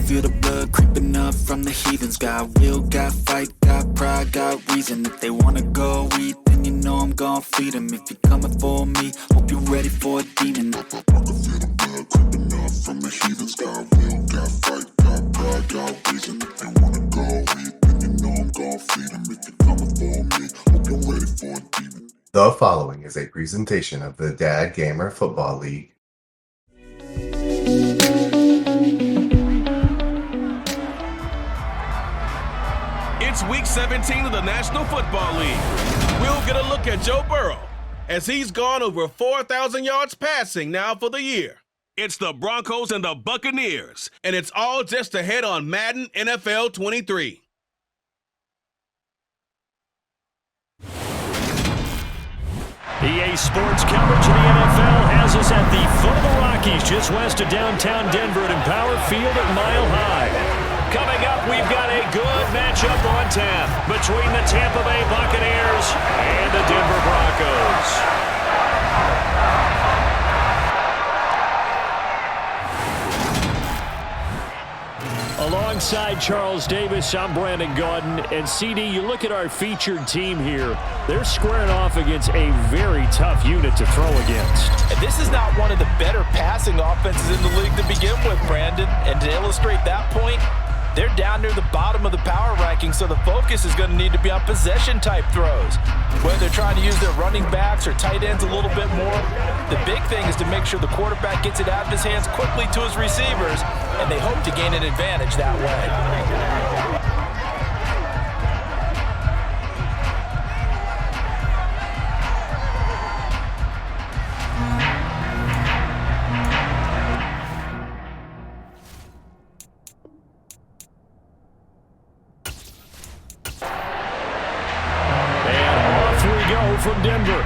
feel the blood creeping up from the heathens. Got will, got fight, got pride, got reason. If they wanna go eat, then you know I'm gon' feed them. If you're coming for me, hope you're ready for a demon. I can feel the blood creeping up from the heathens. Got will, got fight, got pride, got reason. If they wanna go eat, then you know I'm gon' feed them. If you're coming for me, hope you're ready for a demon. The following is a presentation of the DADDgamer Football League. It's week 17 of the National Football League. We'll get a look at Joe Burrow as he's gone over 4,000 yards passing now for the year. It's the Broncos and the Buccaneers, and it's all just ahead on Madden NFL 23. EA Sports coverage of the NFL has us at the foot of the Rockies, just west of downtown Denver at Empower Field at Mile High. Coming up, we've got a good matchup on tap between the Tampa Bay Buccaneers and the Denver Broncos. Alongside Charles Davis, I'm Brandon Gaudin. And CD, you look at our featured team here. They're squaring off against a very tough unit to throw against. And this is not one of the better passing offenses in the league to begin with, Brandon. And to illustrate that point, they're down near the bottom of the power ranking, so the focus is going to need to be on possession-type throws. Whether they're trying to use their running backs or tight ends a little bit more, the big thing is to make sure the quarterback gets it out of his hands quickly to his receivers, and they hope to gain an advantage that way. From Denver.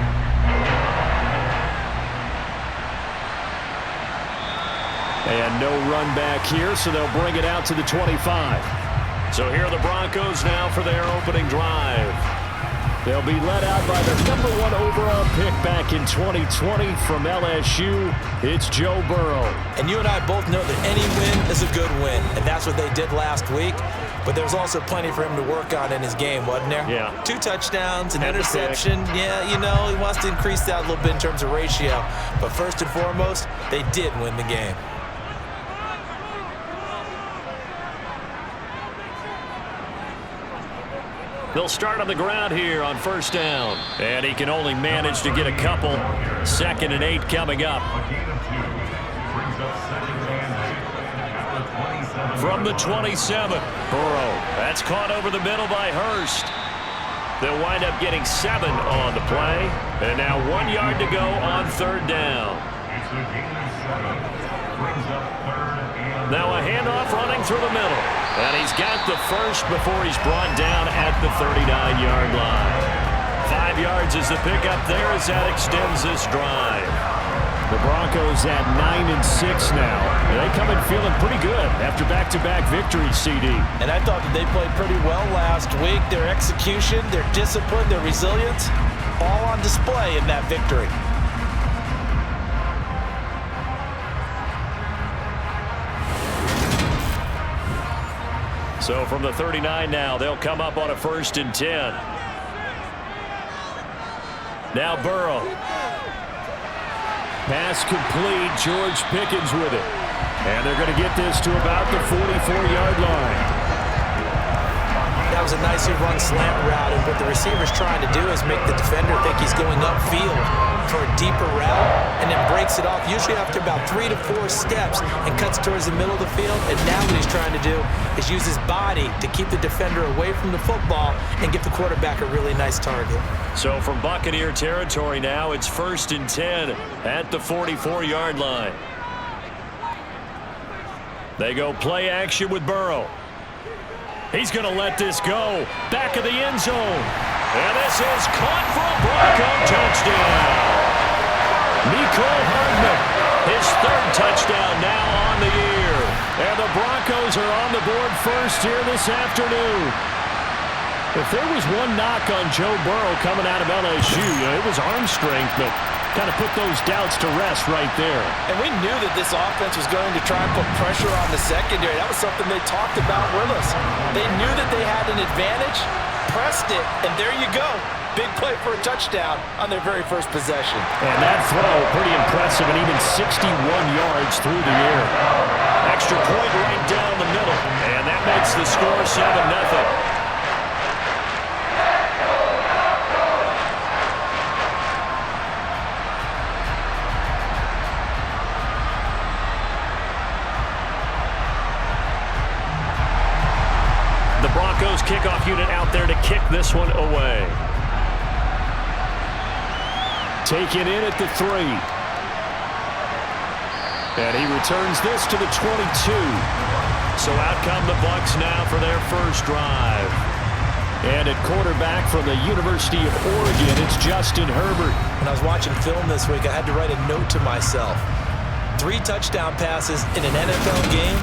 And no run back here, so they'll bring it out to the 25. So here are the Broncos now for their opening drive. They'll be led out by the #1 overall pick back in 2020 from LSU. It's Joe Burrow. And you and I both know that any win is a good win, and that's what they did last week. But there's also plenty for him to work on in his game, wasn't there? Yeah. 2 touchdowns, an interception. Yeah, you know, he wants to increase that a little bit in terms of ratio. But first and foremost, they did win the game. They'll start on the ground here on first down. And he can only manage to get a couple. 2nd and 8 coming up. From the 27, Burrow. That's caught over the middle by Hurst. They'll wind up getting 7 on the play. And now 1 yard to go on 3rd down. Now a handoff running through the middle. And he's got the first before he's brought down at the 39-yard line. 5 yards is the pickup there as that extends this drive. The Broncos at 9-6 now. They come in feeling pretty good after back-to-back victories, CD. And I thought that they played pretty well last week. Their execution, their discipline, their resilience, all on display in that victory. So from the 39 now, they'll come up on a 1st and 10. Now Burrow. Pass complete. George Pickens with it. And they're going to get this to about the 44-yard line. That was a nicely run slant route, and what the receiver's trying to do is make the defender think he's going upfield for a deeper route, and then breaks it off, usually after about 3 to 4 steps, and cuts towards the middle of the field. And now what he's trying to do is use his body to keep the defender away from the football and give the quarterback a really nice target. So from Buccaneer territory now, it's 1st and 10 at the 44-yard line. They go play action with Burrow. He's going to let this go. Back of the end zone. And this is caught for a Bronco touchdown. Nicole Hardman, his 3rd touchdown now on the year. And the Broncos are on the board first here this afternoon. If there was one knock on Joe Burrow coming out of LSU, it was arm strength, but kind of put those doubts to rest right there. And we knew that this offense was going to try and put pressure on the secondary. That was something they talked about with us. They knew that they had an advantage, pressed it, and there you go. Big play for a touchdown on their very first possession. And that throw, pretty impressive, and even 61 yards through the air. Extra point right down the middle, and that makes the score 7-0. The Broncos kickoff unit out there to kick this one away. Taken in at the 3. And he returns this to the 22. So out come the Bucs now for their first drive. And at quarterback from the University of Oregon, it's Justin Herbert. When I was watching film this week, I had to write a note to myself. 3 touchdown passes in an NFL game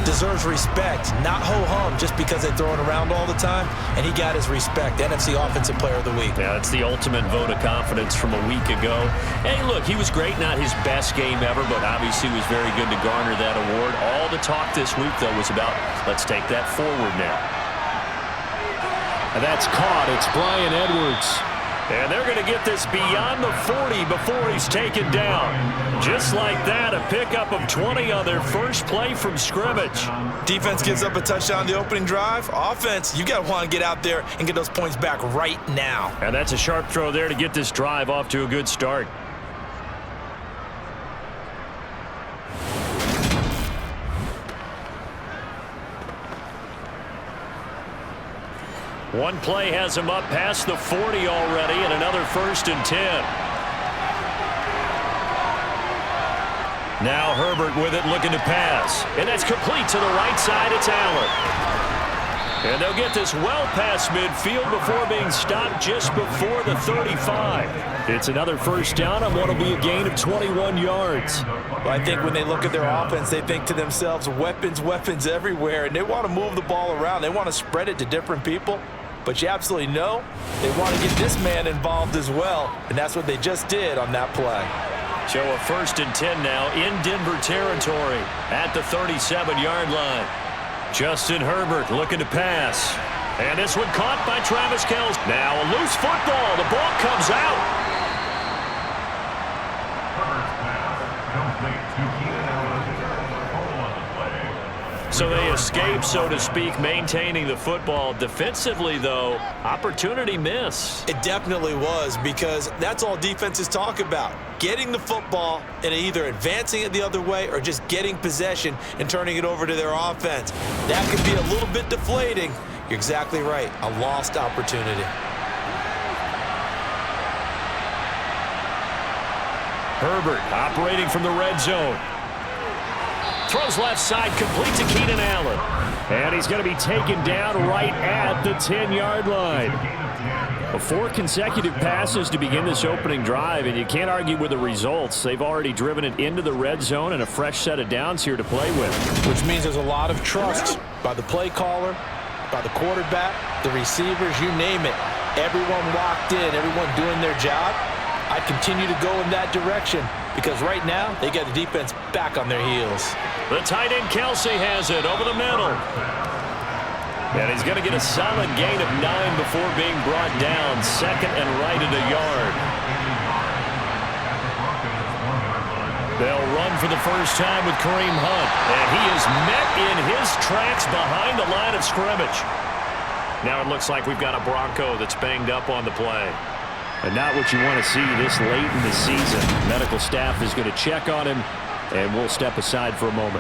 deserves respect, not ho-hum just because they throw it around all the time, and he got his respect. NFC Offensive Player of the Week. Yeah, it's the ultimate vote of confidence from a week ago. Hey, look, he was great, not his best game ever, but obviously was very good to garner that award. All the talk this week, though, was about let's take that forward now. And that's caught. It's Bryan Edwards. And they're going to get this beyond the 40 before he's taken down. Just like that, a pickup of 20 on their first play from scrimmage. Defense gives up a touchdown the opening drive. Offense, you got to want to get out there and get those points back right now. And that's a sharp throw there to get this drive off to a good start. One play has him up past the 40 already, and another 1st and 10. Now Herbert with it, looking to pass. And that's complete to the right side. It's Allen. And they'll get this well past midfield before being stopped just before the 35. It's another first down on what will be a gain of 21 yards. Well, I think when they look at their offense, they think to themselves, weapons, weapons everywhere, and they want to move the ball around. They want to spread it to different people. But you absolutely know they want to get this man involved as well, and that's what they just did on that play. So a 1st and 10 now in Denver territory at the 37-yard line. Justin Herbert looking to pass. And this one caught by Travis Kelce. Now a loose football. The ball comes out. So they escape, so to speak, maintaining the football. Defensively, though, opportunity miss. It definitely was, because that's all defenses talk about. Getting the football and either advancing it the other way or just getting possession and turning it over to their offense. That could be a little bit deflating. You're exactly right. A lost opportunity. Herbert operating from the red zone. Throws left side, complete to Keenan Allen. And he's going to be taken down right at the 10-yard line. 4 consecutive passes to begin this opening drive, and you can't argue with the results. They've already driven it into the red zone and a fresh set of downs here to play with. Which means there's a lot of trust by the play caller, by the quarterback, the receivers, you name it. Everyone locked in, everyone doing their job. I continue to go in that direction because right now they got the defense back on their heels. The tight end Kelce has it over the middle. And he's going to get a solid gain of 9 before being brought down. 2nd and right at a yard. They'll run for the first time with Kareem Hunt. And he is met in his tracks behind the line of scrimmage. Now it looks like we've got a Bronco that's banged up on the play. And not what you want to see this late in the season. Medical staff is going to check on him, and we'll step aside for a moment.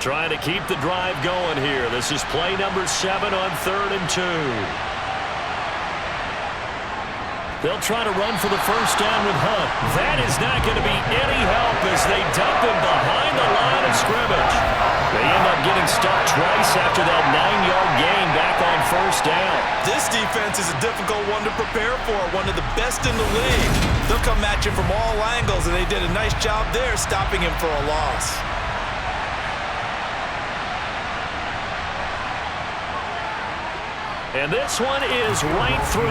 Trying to keep the drive going here. This is play number 7 on 3rd and 2. They'll try to run for the first down with Hunt. That is not going to be any help as they dump him behind the line of scrimmage. They end up getting stuck twice after that 9-yard gain back on first down. This defense is a difficult one to prepare for, one of the best in the league. They'll come at you from all angles, and they did a nice job there stopping him for a loss. And this one is right through.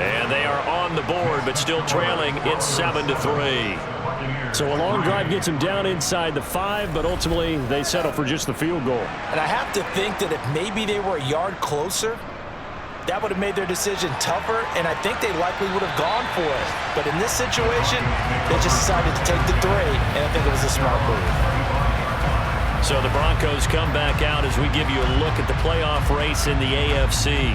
And they are on the board, but still trailing. It's 7-3. So a long drive gets them down inside the 5, but ultimately they settle for just the field goal. And I have to think that if maybe they were a yard closer, that would have made their decision tougher, and I think they likely would have gone for it. But in this situation, they just decided to take the 3, and I think it was a smart move. So the Broncos come back out as we give you a look at the playoff race in the AFC.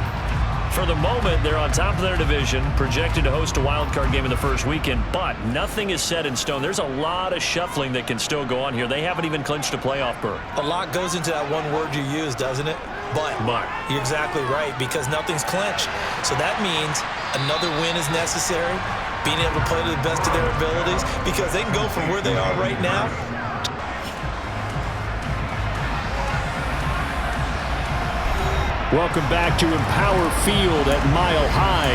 For the moment, they're on top of their division, projected to host a wild-card game in the first weekend, but nothing is set in stone. There's a lot of shuffling that can still go on here. They haven't even clinched a playoff berth. A lot goes into that one word you use, doesn't it? But. You're exactly right, because nothing's clinched. So that means another win is necessary, being able to play to the best of their abilities, because they can go from where they are right now. Welcome back to Empower Field at Mile High.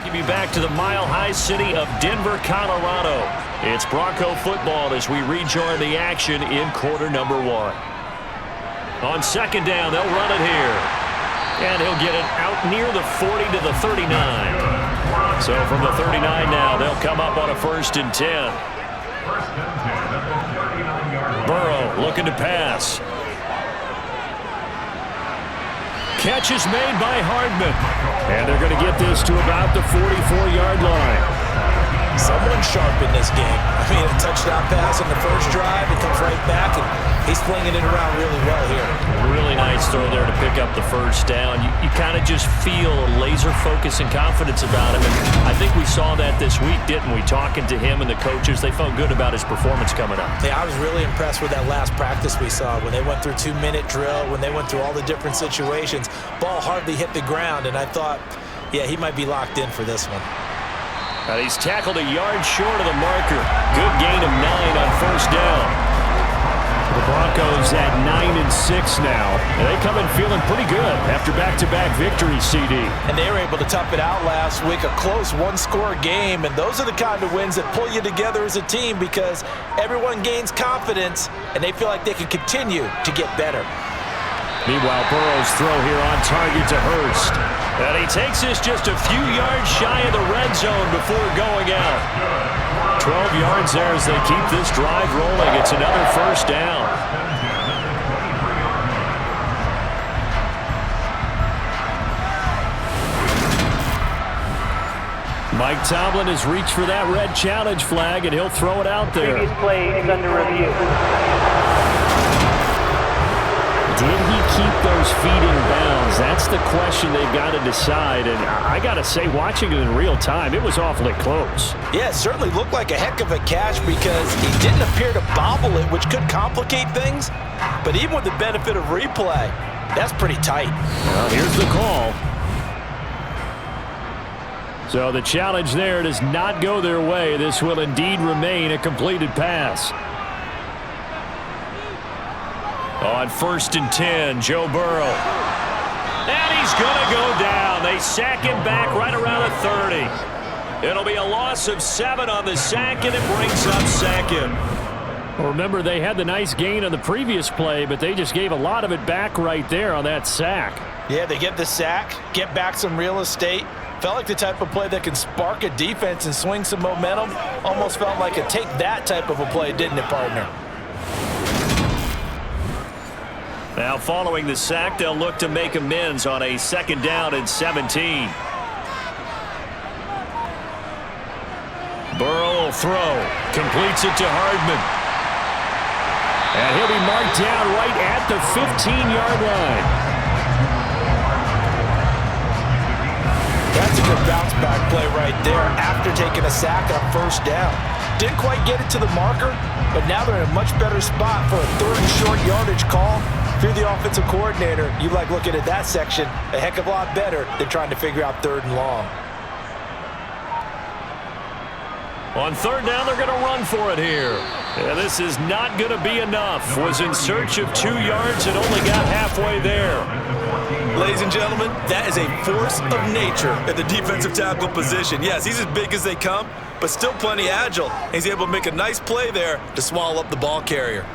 Give you back to the Mile High city of Denver, Colorado. It's Bronco football as we rejoin the action in quarter number 1. On second down, they'll run it here. And he'll get it out near the 40 to the 39. So from the 39 now, they'll come up on a 1st and 10. Burrow looking to pass. Catch is made by Hardman. And they're going to get this to about the 44-yard line. Someone sharp in this game. I mean, a touchdown pass on the first drive. It comes right back, and he's flinging it around really well here. Really nice throw there to pick up the first down. You kind of just feel a laser focus and confidence about him. And I think we saw that this week, didn't we? Talking to him and the coaches, they felt good about his performance coming up. Yeah, I was really impressed with that last practice we saw when they went through 2-minute drill, when they went through all the different situations. Ball hardly hit the ground, and I thought, yeah, he might be locked in for this one. And he's tackled a yard short of the marker. Good gain of 9 on first down. The Broncos at 9-6 now. And they come in feeling pretty good after back-to-back victories, CD. And they were able to tough it out last week, a close one-score game. And those are the kind of wins that pull you together as a team because everyone gains confidence and they feel like they can continue to get better. Meanwhile, Burrow's throw here on target to Hurst. And he takes this just a few yards shy of the red zone before going out. 12 yards there as they keep this drive rolling. It's another first down. Mike Tomlin has reached for that red challenge flag, and he'll throw it out there. Previous play is under review. Did he keep those feet in bounds? That's the question they've got to decide. And I got to say, watching it in real time, it was awfully close. Yeah, it certainly looked like a heck of a catch because he didn't appear to bobble it, which could complicate things. But even with the benefit of replay, that's pretty tight. Well, here's the call. So the challenge there does not go their way. This will indeed remain a completed pass. On 1st and 10, Joe Burrow. And he's going to go down. They sack him back right around the 30. It'll be a loss of 7 on the sack, and it brings up 2nd. Well, remember, they had the nice gain on the previous play, but they just gave a lot of it back right there on that sack. Yeah, they get the sack, get back some real estate. Felt like the type of play that can spark a defense and swing some momentum. Almost felt like a take that type of a play, didn't it, partner? Now, following the sack, they'll look to make amends on a 2nd down and 17. Burrow will throw. Completes it to Hardman. And he'll be marked down right at the 15-yard line. That's a good bounce-back play right there after taking a sack on 1st down. Didn't quite get it to the marker, but now they're in a much better spot for a 3rd and short yardage call. If you're the offensive coordinator, you like looking at that section a heck of a lot better than trying to figure out 3rd and long. On 3rd down, they're going to run for it here. Yeah, this is not going to be enough. Was in search of 2 yards and only got halfway there. Ladies and gentlemen, that is a force of nature at the defensive tackle position. Yes, he's as big as they come, but still plenty agile. He's able to make a nice play there to swallow up the ball carrier.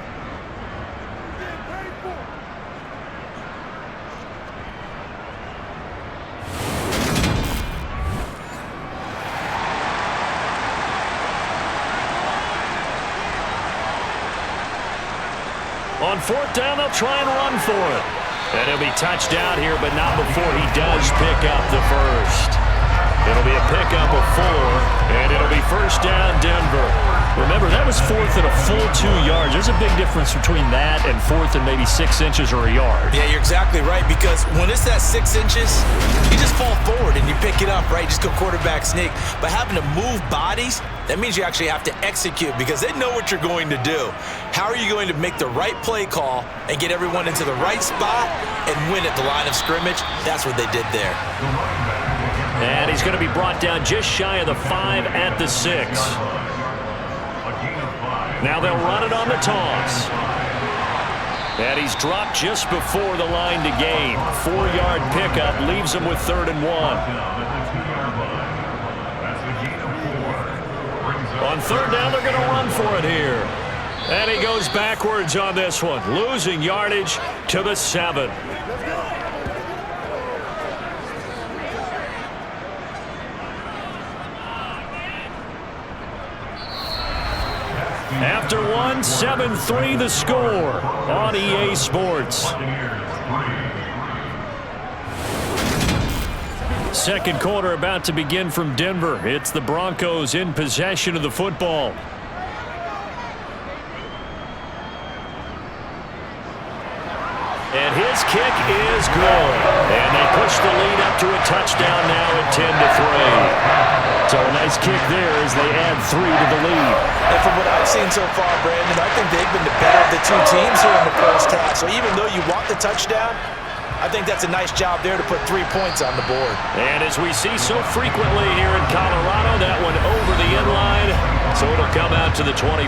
On fourth down, they'll try and run for it. And he'll be touched out here, but not before he does pick up the first. It'll be a pickup of 4, and it'll be first down, Denver. Remember, that was fourth and a full 2 yards. There's a big difference between that and fourth and maybe 6 inches or a yard. Yeah, you're exactly right, because when it's that 6 inches, you just fall forward and you pick it up, right? Just go quarterback sneak. But having to move bodies, that means you actually have to execute because they know what you're going to do. How are you going to make the right play call and get everyone into the right spot and win at the line of scrimmage? That's what they did there. And he's going to be brought down just shy of the 5 at the 6. Now they'll run it on the toss. And he's dropped just before the line to gain. 4-yard pickup leaves him with 3rd and 1. On 3rd down, they're going to run for it here. And he goes backwards on this one, losing yardage to the 7. After 1, 7-3 the score on EA Sports. Second quarter about to begin from Denver. It's the Broncos in possession of the football. And his kick is good. And they push the lead up to a touchdown now at 10-3. So a nice kick there as they add 3 to the lead. And from what I've seen so far, Brandon, I think they've been the better of the 2 teams here in the first half. So even though you want the touchdown, I think that's a nice job there to put 3 points on the board. And as we see so frequently here in Colorado, that one over the end line, so it'll come out to the 25.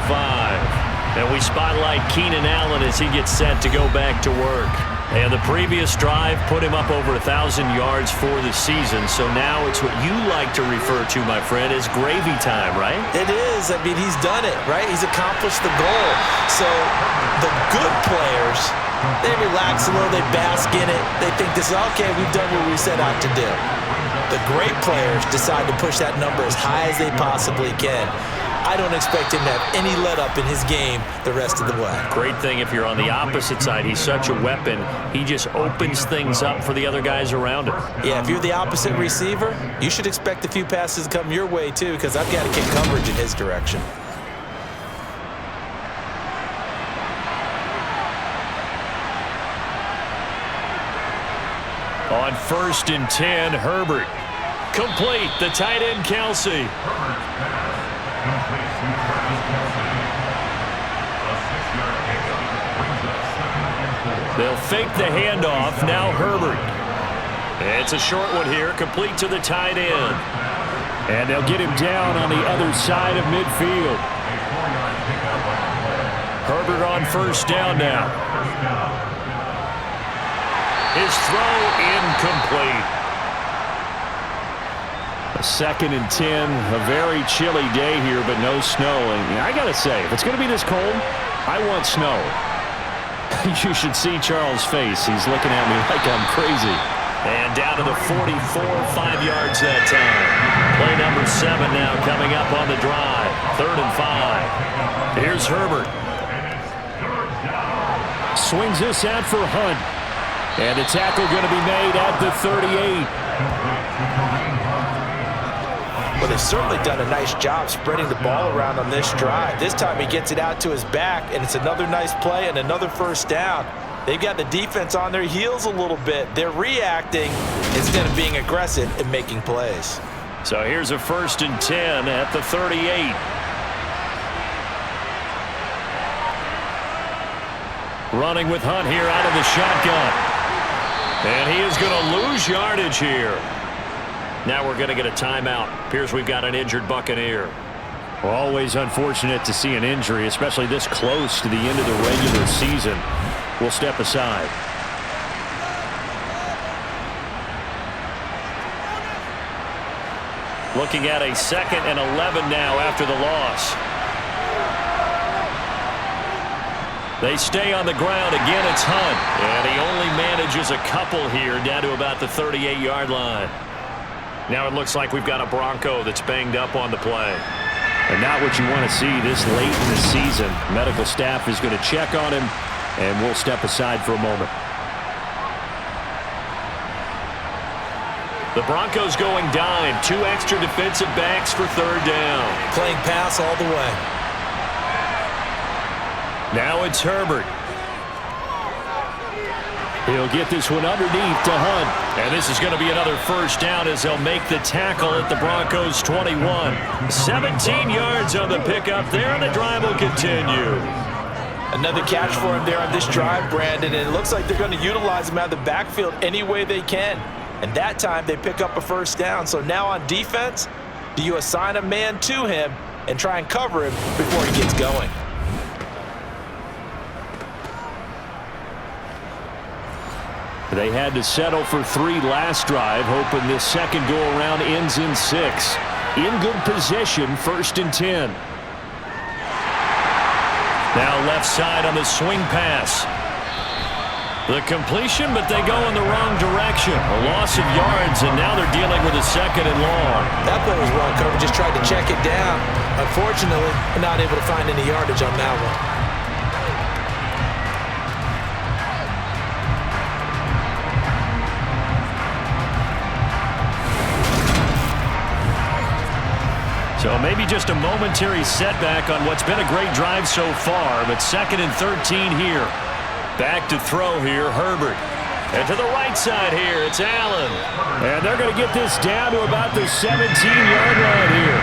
And we spotlight Keenan Allen as he gets set to go back to work. And the previous drive put him up over 1,000 yards for the season. So now it's what you like to refer to, my friend, as gravy time, right? It is. I mean, he's done it, right? He's accomplished the goal. So the good players, they relax a little, they bask in it. They think this is, okay, we've done what we set out to do. The great players decide to push that number as high as they possibly can. I don't expect him to have any let-up in his game the rest of the way. Great thing if you're on the opposite side. He's such a weapon. He just opens things up for the other guys around him. Yeah, if you're the opposite receiver, you should expect a few passes to come your way, too, because I've got to get coverage in his direction. On 1st and 10, Herbert. Complete, the tight end, Kelsey. They'll fake the handoff. Now Herbert. It's a short one here, complete to the tight end. And they'll get him down on the other side of midfield. Herbert on 1st down now. His throw incomplete. A 2nd and 10, a very chilly day here, but no snow. And I got to say, if it's going to be this cold, I want snow. You should see Charles' face. He's looking at me like I'm crazy. And down to the 44, 5 yards that time. Play number 7 now coming up on the drive. 3rd and 5. Here's Herbert. Swings this out for Hunt. And the tackle going to be made at the 38. Well, they've certainly done a nice job spreading the ball around on this drive. This time he gets it out to his back, and it's another nice play and another 1st down. They've got the defense on their heels a little bit. They're reacting instead of being aggressive and making plays. So here's a 1st and 10 at the 38. Running with Hunt here out of the shotgun. And he is going to lose yardage here. Now we're going to get a timeout. Appears we've got an injured Buccaneer. Well, always unfortunate to see an injury, especially this close to the end of the regular season. We'll step aside. Looking at a 2nd and 11 now after the loss. They stay on the ground. Again, it's Hunt. And he only manages a couple here down to about the 38-yard line. Now it looks like we've got a Bronco that's banged up on the play. And not what you want to see this late in the season. Medical staff is going to check on him And we'll step aside for a moment. The Broncos going dime. 2 extra defensive backs for third down. Playing pass all the way. Now it's Herbert. He'll get this one underneath to Hunt. And this is going to be another first down as they'll make the tackle at the Broncos 21. 17 yards on the pickup there, and the drive will continue. Another catch for him there on this drive, Brandon, and it looks like they're going to utilize him out of the backfield any way they can. And that time they pick up a first down. So now on defense, do you assign a man to him and try and cover him before he gets going? They had to settle for 3 last drive, hoping this second go-around ends in 6. In good position, 1st and 10. Now left side on the swing pass. The completion, but they go in the wrong direction. A loss of yards, and now they're dealing with a 2nd and long. That play was well covered, just tried to check it down. Unfortunately, not able to find any yardage on that one. So maybe just a momentary setback on what's been a great drive so far, but 2nd and 13 here. Back to throw here, Herbert. And to the right side here, it's Allen. And they're going to get this down to about the 17-yard line here.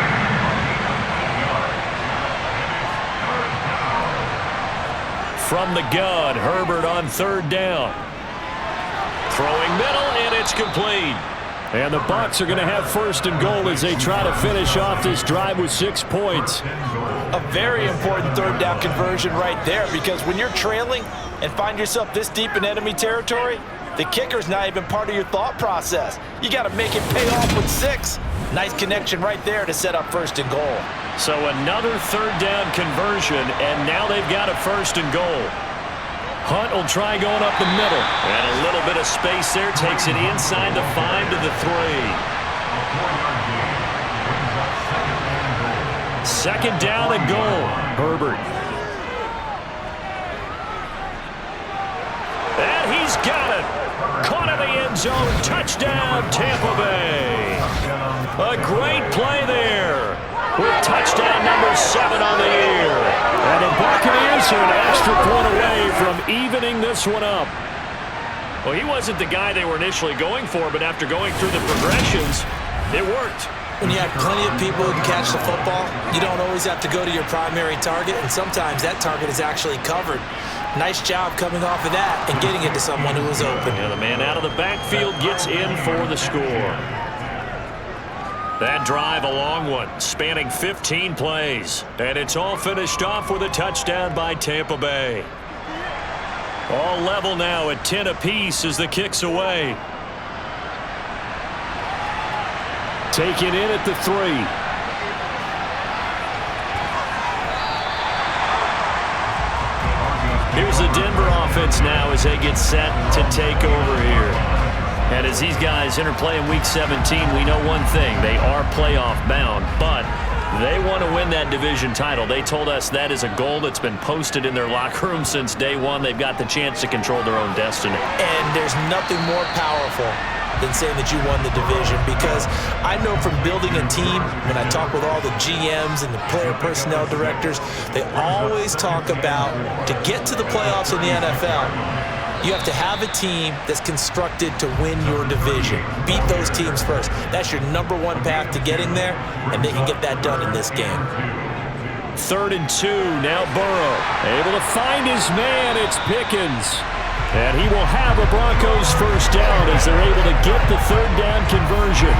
From the gun, Herbert on 3rd down. Throwing middle, and it's complete. And the Bucs are going to have 1st and goal as they try to finish off this drive with 6 points. A very important 3rd down conversion right there, because when you're trailing and find yourself this deep in enemy territory, the kicker's not even part of your thought process. You got to make it pay off with 6. Nice connection right there to set up 1st and goal. So another 3rd down conversion, and now they've got a 1st and goal. Hunt will try going up the middle. And a little bit of space there. Takes it inside the 5 to the 3. 2nd down and goal. Herbert. And he's got it. Caught in the end zone. Touchdown, Tampa Bay. A great play there. With touchdown number 7 on the year. And the Buccaneers are an extra point away from evening this one up. Well, he wasn't the guy they were initially going for, but after going through the progressions, it worked. When you have plenty of people who can catch the football, you don't always have to go to your primary target, and sometimes that target is actually covered. Nice job coming off of that and getting it to someone who was open. And the man out of the backfield gets in for the score. That drive, a long one, spanning 15 plays. And it's all finished off with a touchdown by Tampa Bay. All level now at 10 apiece as the kick's away. Taken in at the 3. Here's the Denver offense now as they get set to take over here. And as these guys interplay in Week 17, we know one thing. They are playoff bound, but they want to win that division title. They told us that is a goal that's been posted in their locker room since day one. They've got the chance to control their own destiny. And there's nothing more powerful than saying that you won the division, because I know from building a team, when I talk with all the GMs and the player personnel directors, they always talk about, to get to the playoffs in the NFL, you have to have a team that's constructed to win your division. Beat those teams first. That's your number 1 path to getting there, and they can get that done in this game. 3rd and 2, now Burrow. Able to find his man, it's Pickens. And he will have a Broncos 1st down as they're able to get the 3rd down conversion.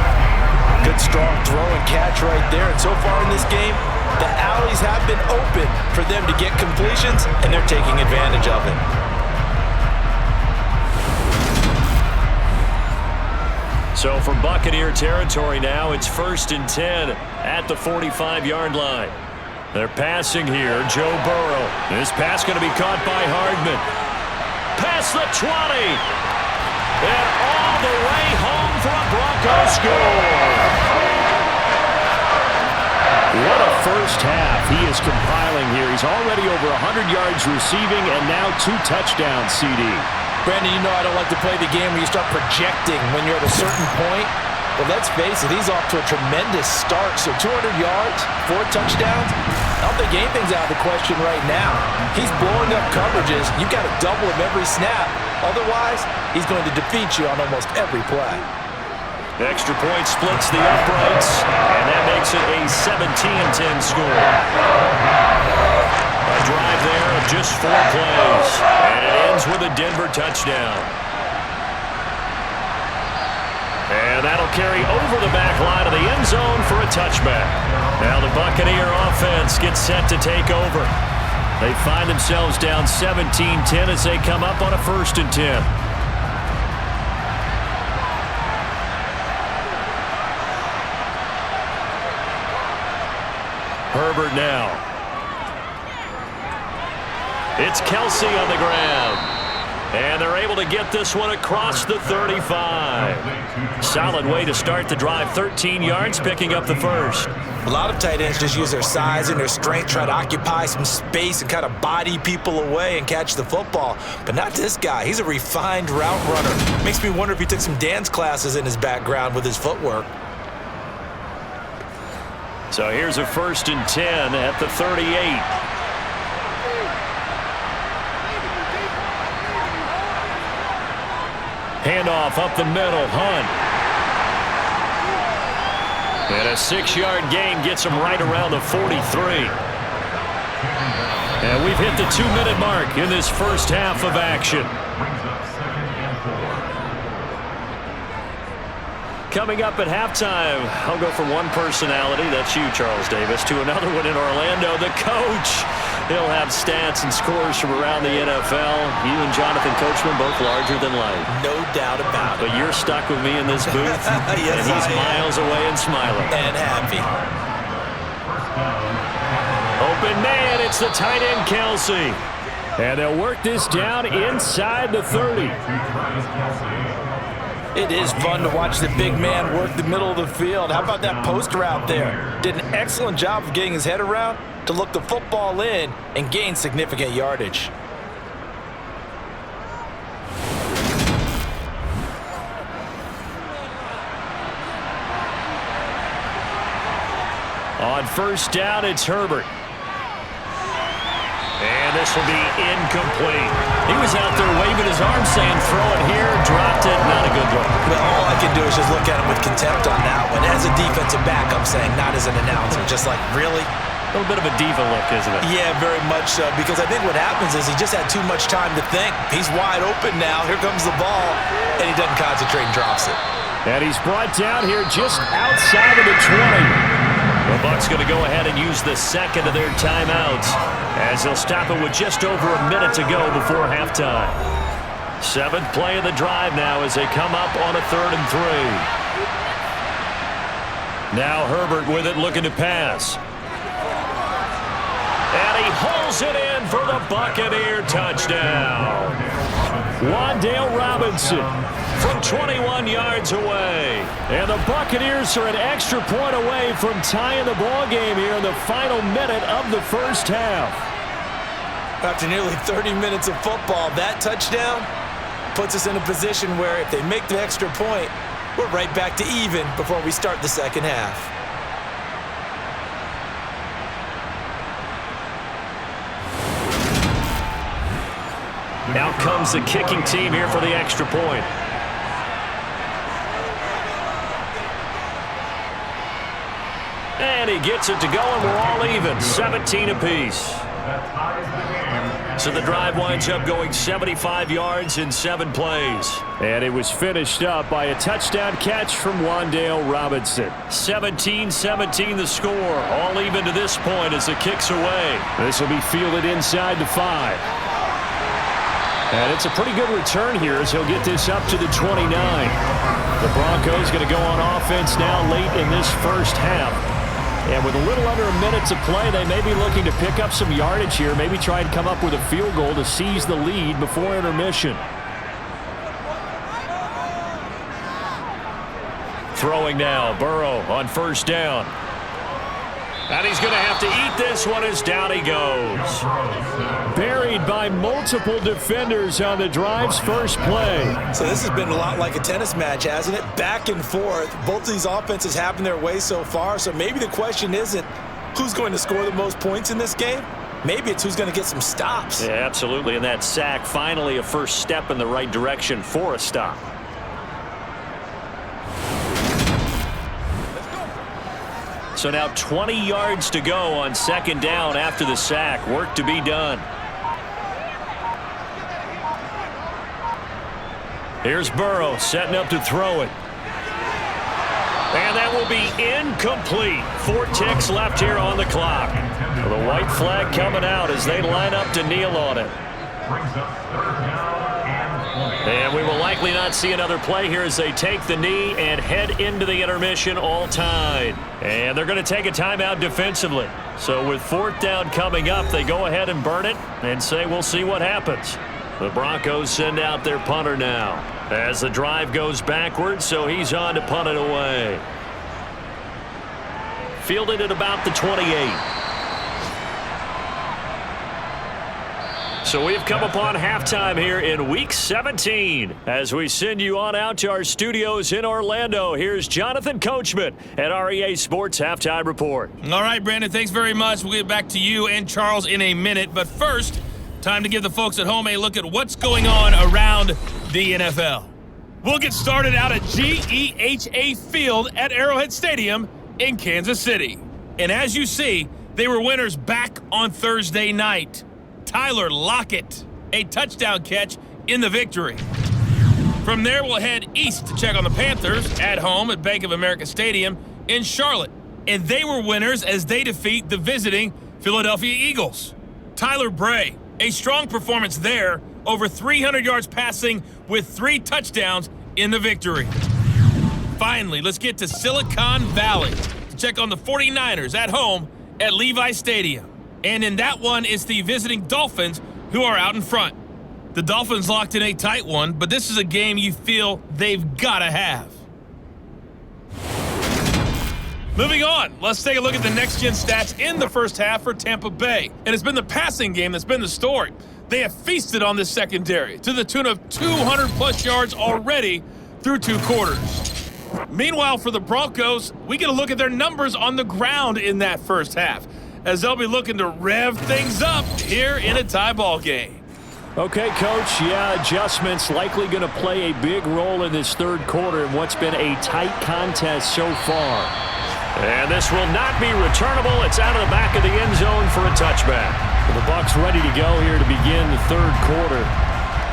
Good strong throw and catch right there. And so far in this game, the alleys have been open for them to get completions, and they're taking advantage of it. So from Buccaneer territory now, it's 1st and 10 at the 45-yard line. They're passing here, Joe Burrow. This pass going to be caught by Hardman. Past the 20. And all the way home for a Broncos score. What a first half. He is compiling here. He's already over 100 yards receiving and now 2 touchdowns, CD. Brandon, you know I don't like to play the game where you start projecting when you're at a certain point. But let's face it, he's off to a tremendous start. So 200 yards, 4 touchdowns. I don't think anything's out of the question right now. He's blowing up coverages. You've got to double him every snap. Otherwise, he's going to defeat you on almost every play. The extra point splits the uprights, and that makes it a 17-10 score. A drive there of just 4 plays, and it ends with a Denver touchdown. And that'll carry over the back line of the end zone for a touchback. Now the Buccaneer offense gets set to take over. They find themselves down 17-10 as they come up on a 1st and 10. Herbert now. It's Kelsey on the ground. And they're able to get this one across the 35. Solid way to start the drive. 13 yards, picking up the first. A lot of tight ends just use their size and their strength, try to occupy some space and kind of body people away and catch the football. But not this guy. He's a refined route runner. Makes me wonder if he took some dance classes in his background with his footwork. So here's a 1st and 10 at the 38. Handoff up the middle, Hunt. And a 6-yard gain gets him right around the 43. And we've hit the 2-minute mark in this first half of action. Coming up at halftime, I'll go from one personality, that's you, Charles Davis, to another one in Orlando, the coach. He'll have stats and scores from around the NFL. You and Jonathan Coachman both larger than life. No doubt about it. But you're stuck with me in this booth, yes, and he's miles away and smiling. And happy. Open man, it's the tight end, Kelsey. And they'll work this down inside the 30. It is fun to watch the big man work the middle of the field. How about that post route there? Did an excellent job of getting his head around to look the football in and gain significant yardage. On 1st down, it's Herbert. And this will be incomplete. He was out there waving his arm saying, throw it here, dropped it, not a good look. Well, all I can do is just look at him with contempt on that one. As a defensive back, I'm saying, not as an announcer. Just like, really? A little bit of a diva look, isn't it? Yeah, very much so. Because I think what happens is he just had too much time to think. He's wide open now. Here comes the ball. And he doesn't concentrate and drops it. And he's brought down here just outside of the 20. The Bucs going to go ahead and use the second of their timeouts as they'll stop it with just over a minute to go before halftime. 7th play of the drive now as they come up on a 3rd and 3. Now Herbert with it, looking to pass. And he holds it in for the Buccaneer touchdown. Wan'Dale Robinson from 21 yards away. And the Buccaneers are an extra point away from tying the ball game here in the final minute of the first half. After nearly 30 minutes of football, that touchdown puts us in a position where if they make the extra point, we're right back to even before we start the second half. Out comes the kicking team here for the extra point. And he gets it to go, and we're all even, 17 apiece. So the drive winds up going 75 yards in 7 plays. And it was finished up by a touchdown catch from Wan'Dale Robinson. 17-17 the score, all even to this point as the kick's away. This will be fielded inside the 5. And it's a pretty good return here as he'll get this up to the 29. The Broncos going to go on offense now late in this first half. And with a little under a minute to play, they may be looking to pick up some yardage here, maybe try and come up with a field goal to seize the lead before intermission. Throwing now, Burrow on 1st down. And he's going to have to eat this one as down he goes. Buried by multiple defenders on the drive's first play. So this has been a lot like a tennis match, hasn't it? Back and forth. Both of these offenses having their way so far. So maybe the question isn't who's going to score the most points in this game. Maybe it's who's going to get some stops. Yeah, absolutely. And that sack, finally a first step in the right direction for a stop. So now 20 yards to go on second down after the sack. Work to be done. Here's Burrow setting up to throw it. And that will be incomplete. 4 ticks left here on the clock. The white flag coming out as they line up to kneel on it. And we will likely not see another play here as they take the knee and head into the intermission all tied. And they're going to take a timeout defensively. So with 4th down coming up, they go ahead and burn it and say we'll see what happens. The Broncos send out their punter now as the drive goes backwards, so he's on to punt it away. Fielded at about the 28. So we've come upon halftime here in Week 17. As we send you on out to our studios in Orlando, here's Jonathan Coachman at REA Sports Halftime Report. All right, Brandon, thanks very much. We'll get back to you and Charles in a minute. But first, time to give the folks at home a look at what's going on around the NFL. We'll get started out at GEHA Field at Arrowhead Stadium in Kansas City. And as you see, they were winners back on Thursday night. Tyler Lockett, a touchdown catch in the victory. From there, we'll head east to check on the Panthers at home at Bank of America Stadium in Charlotte. And they were winners as they defeat the visiting Philadelphia Eagles. Tyler Bray, a strong performance there, over 300 yards passing with 3 touchdowns in the victory. Finally, let's get to Silicon Valley to check on the 49ers at home at Levi Stadium. And in that one, it's the visiting Dolphins who are out in front. The Dolphins locked in a tight one, but this is a game you feel they've got to have. Moving on, let's take a look at the next-gen stats in the first half for Tampa Bay. And it's been the passing game that's been the story. They have feasted on this secondary to the tune of 200-plus yards already through 2 quarters. Meanwhile, for the Broncos, we get a look at their numbers on the ground in that first half, as they'll be looking to rev things up here in a tie ball game. Okay, Coach, yeah, adjustments likely going to play a big role in this third quarter in what's been a tight contest so far. And this will not be returnable. It's out of the back of the end zone for a touchback. The Bucs ready to go here to begin the third quarter.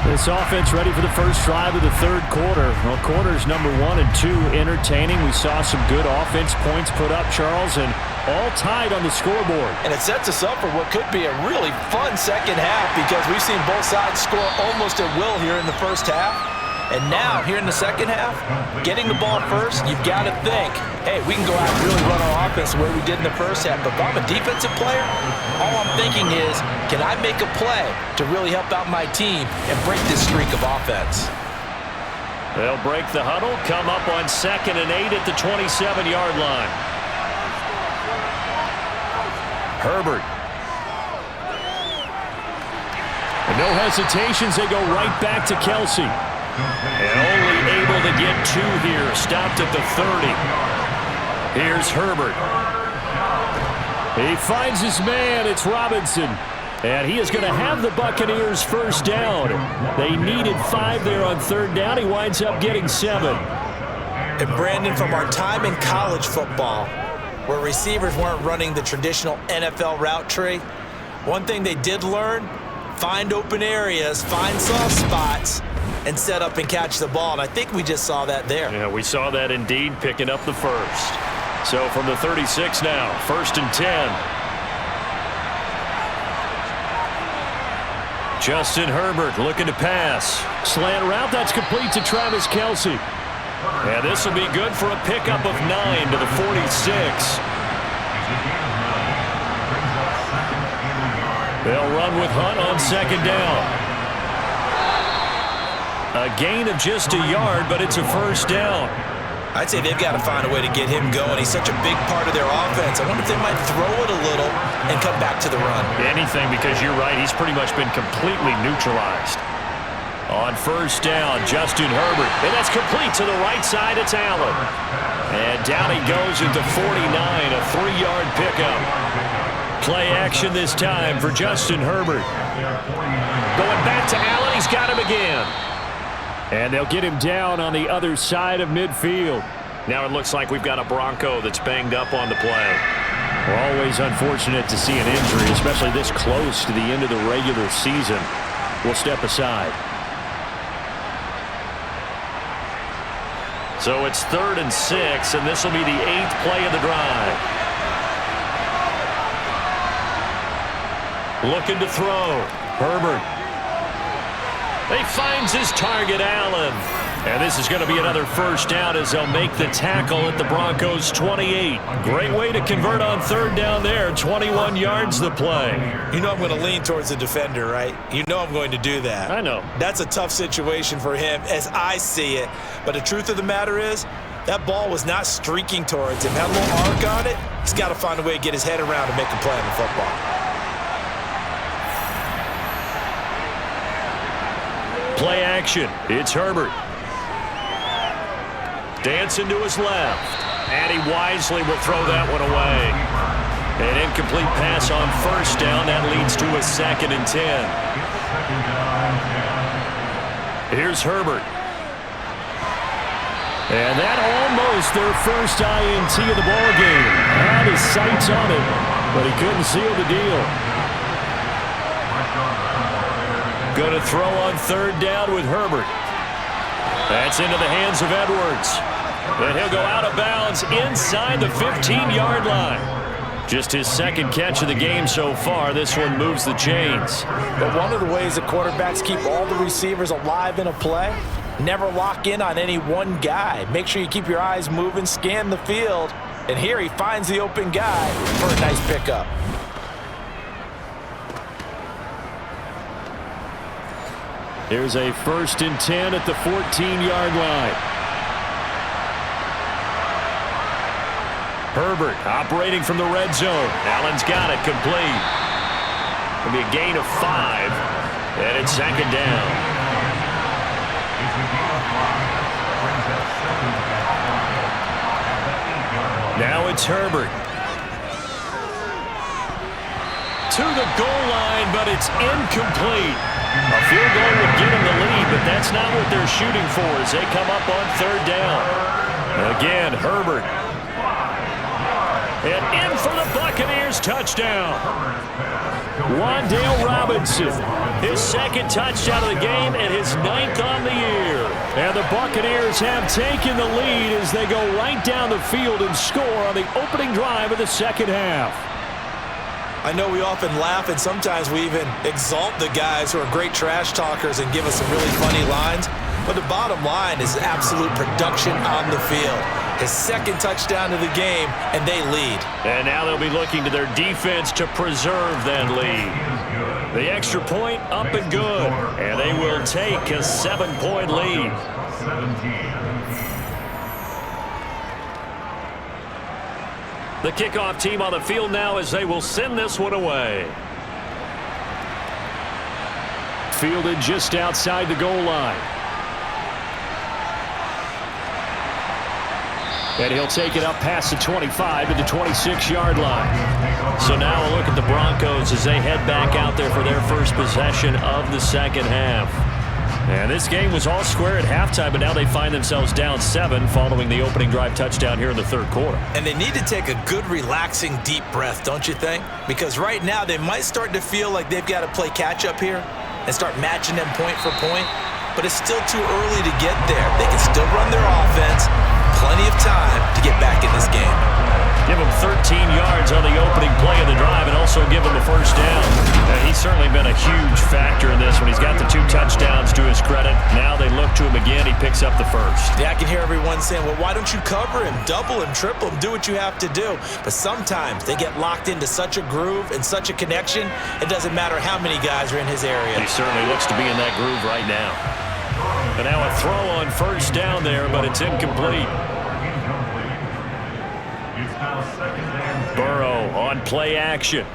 This offense ready for the first drive of the third quarter. Well, quarters number 1 and 2 entertaining. We saw some good offense points put up, Charles, and all tied on the scoreboard. And it sets us up for what could be a really fun second half because we've seen both sides score almost at will here in the first half. And now, here in the second half, getting the ball first, you've got to think, hey, we can go out and really run our offense the way we did in the first half. But if I'm a defensive player, all I'm thinking is, can I make a play to really help out my team and break this streak of offense? They'll break the huddle, come up on 2nd and 8 at the 27-yard line. Herbert. And no hesitations, they go right back to Kelsey. And only able to get 2 here, stopped at the 30. Here's Herbert. He finds his man, it's Robinson. And he is going to have the Buccaneers first down. They needed 5 there on 3rd down. He winds up getting 7. And Brandon, from our time in college football, where receivers weren't running the traditional NFL route tree, one thing they did learn, find open areas, find soft spots, and set up and catch the ball. And I think we just saw that there. Yeah, we saw that indeed, picking up the first. So from the 36 now, 1st and 10. Justin Herbert looking to pass. Slant route, that's complete to Travis Kelsey. And this will be good for a pickup of 9 to the 46. They'll run with Hunt on 2nd down. A gain of just a yard, but it's a first down. I'd say they've got to find a way to get him going. He's such a big part of their offense. I wonder if they might throw it a little and come back to the run. Anything, because you're right. He's pretty much been completely neutralized. On first down, Justin Herbert. And that's complete to the right side. It's Allen. And down he goes at the 49, a 3-yard pickup. Play action this time for Justin Herbert. Going back to Allen. He's got him again. And they'll get him down on the other side of midfield. Now it looks like we've got a Bronco that's banged up on the play. We're always unfortunate to see an injury, especially this close to the end of the regular season. We'll step aside. So it's 3rd and 6, and this will be the 8th play of the drive. Looking to throw. Herbert. He finds his target, Allen. And this is going to be another first down as they'll make the tackle at the Broncos' 28. Great way to convert on 3rd down there. 21 yards the play. You know I'm going to lean towards the defender, right? You know I'm going to do that. I know. That's a tough situation for him as I see it. But the truth of the matter is, that ball was not streaking towards him. Had a little arc on it. He's got to find a way to get his head around and make a play on the football. Play action. It's Herbert. Dancing to his left. And he wisely will throw that one away. An incomplete pass on first down. That leads to a 2nd and 10. Here's Herbert. And that almost their first INT of the ballgame. Had his sights on it, but he couldn't seal the deal. Going to throw on 3rd down with Herbert. That's into the hands of Edwards. And he'll go out of bounds inside the 15-yard line. Just his 2nd catch of the game so far. This one moves the chains. But one of the ways that quarterbacks keep all the receivers alive in a play, never lock in on any one guy. Make sure you keep your eyes moving, scan the field. And here he finds the open guy for a nice pickup. Here's a 1st and 10 at the 14-yard line. Herbert operating from the red zone. Allen's got it complete. It'll be a gain of 5, and it's 2nd down. Now it's Herbert. To the goal line, but it's incomplete. A field goal would get him the lead, but that's not what they're shooting for as they come up on 3rd down. Again, Herbert. And in for the Buccaneers touchdown. Wan'Dale Robinson, his 2nd touchdown of the game and his 9th on the year. And the Buccaneers have taken the lead as they go right down the field and score on the opening drive of the 2nd half. I know we often laugh and sometimes we even exalt the guys who are great trash talkers and give us some really funny lines. But the bottom line is absolute production on the field. His 2nd touchdown of the game, and they lead. And now they'll be looking to their defense to preserve that lead. The extra point up and good. And they will take a 7-point lead. The kickoff team on the field now as they will send this one away. Fielded just outside the goal line. And he'll take it up past the 25 to the 26-yard line. So now a look at the Broncos as they head back out there for their first possession of the 2nd half. And this game was all square at halftime, but now they find themselves down 7 following the opening drive touchdown here in the 3rd quarter. And they need to take a good, relaxing, deep breath, don't you think? Because right now they might start to feel like they've got to play catch-up here and start matching them point for point. But it's still too early to get there. They can still run their offense. Plenty of time to get back in this game. Give him 13 yards on the opening play of the drive and also give him the first down. He's certainly been a huge factor in this one. He's got the 2 touchdowns to his credit. Now they look to him again. He picks up the first. Yeah, I can hear everyone saying, well, why don't you cover him, double him, triple him, do what you have to do. But sometimes they get locked into such a groove and such a connection, it doesn't matter how many guys are in his area. He certainly looks to be in that groove right now. But now a throw on first down there, but it's incomplete. on play action.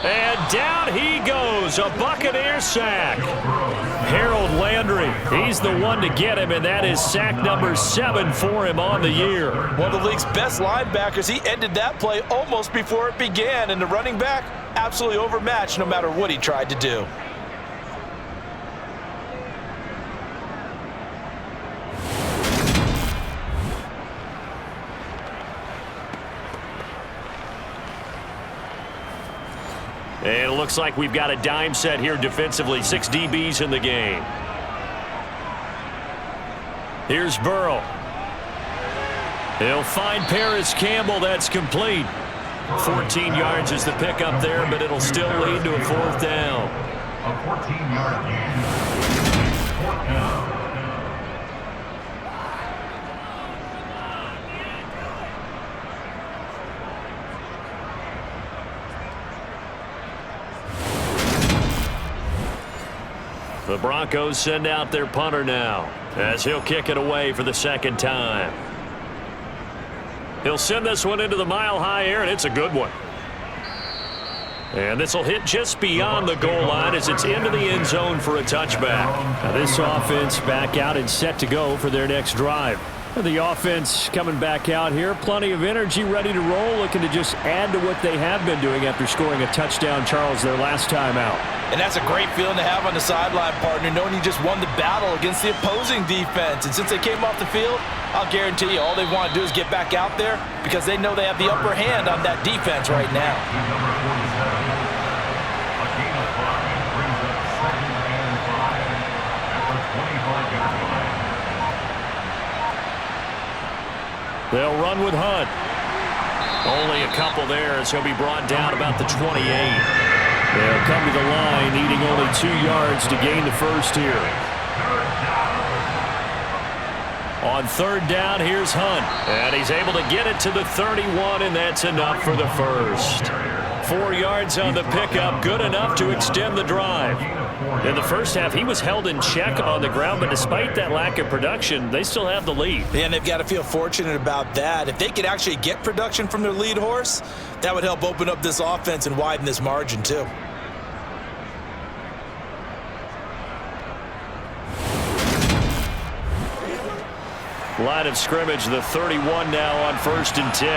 And down he goes, a Buccaneers sack. Harold Landry, he's the one to get him, and that is sack number 7 for him on the year. One of the league's best linebackers. He ended that play almost before it began, and the running back absolutely overmatched no matter what he tried to do. And it looks like we've got a dime set here defensively. 6 DBs in the game. Here's Burrow. He'll find Paris Campbell. That's complete. 14 yards is the pickup there, but it'll still lead to a 4th down. A 14-yard gain. 4th down. The Broncos send out their punter now, as he'll kick it away for the 2nd time. He'll send this one into the mile-high air, and it's a good one. And this will hit just beyond the goal line as it's into the end zone for a touchback. Now this offense back out and set to go for their next drive. The offense coming back out here, plenty of energy, ready to roll, looking to just add to what they have been doing after scoring a touchdown, Charles, their last time out. And that's a great feeling to have on the sideline, partner, knowing you just won the battle against the opposing defense. And since they came off the field, I'll guarantee you all they want to do is get back out there because they know they have the upper hand on that defense right now. A gain of 5 brings up 2nd and 5 at the 25-yard line. They'll run with Hunt. Only a couple there as he'll be brought down about the 28. They'll come to the line, needing only 2 yards to gain the first here. On 3rd down, here's Hunt. And he's able to get it to the 31, and that's enough for the first. 4 yards on the pickup, good enough to extend the drive. In the first half, he was held in check on the ground, but despite that lack of production, they still have the lead. And they've got to feel fortunate about that. If they could actually get production from their lead horse, that would help open up this offense and widen this margin too. Line of scrimmage, the 31 now on 1st and 10.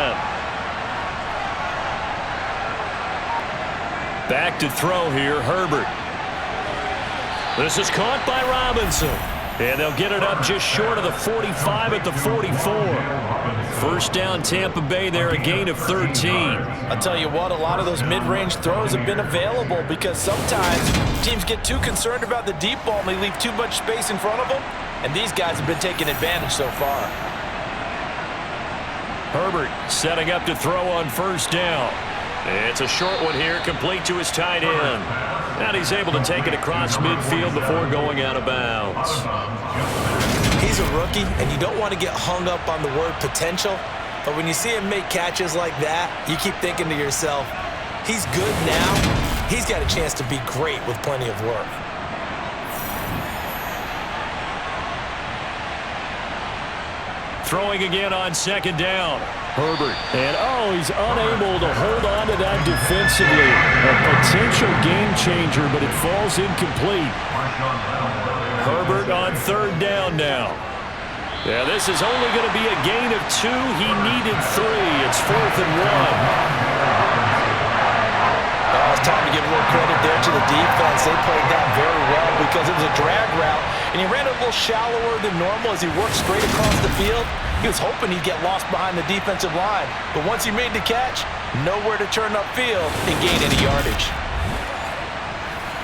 Back to throw here, Herbert. This is caught by Robinson. And they'll get it up just short of the 45 at the 44. 1st down, Tampa Bay there, a gain of 13. I'll tell you what, a lot of those mid-range throws have been available because sometimes teams get too concerned about the deep ball and they leave too much space in front of them. And these guys have been taking advantage so far. Herbert setting up to throw on 1st down. It's a short one here, complete to his tight end. And he's able to take it across midfield before going out of bounds. He's a rookie, and you don't want to get hung up on the word potential. But when you see him make catches like that, you keep thinking to yourself, he's good now. He's got a chance to be great with plenty of work. Throwing again on 2nd down. Herbert. And he's unable to hold on to that defensively. A potential game changer, but it falls incomplete. Herbert on 3rd down now. Yeah, this is only going to be a gain of 2. He needed 3. It's 4th and 1. It's time to give a little credit there to the defense. They played that very well because it was a drag route, and he ran a little shallower than normal as he worked straight across the field. He was hoping he'd get lost behind the defensive line, but once he made the catch, nowhere to turn upfield and gain any yardage.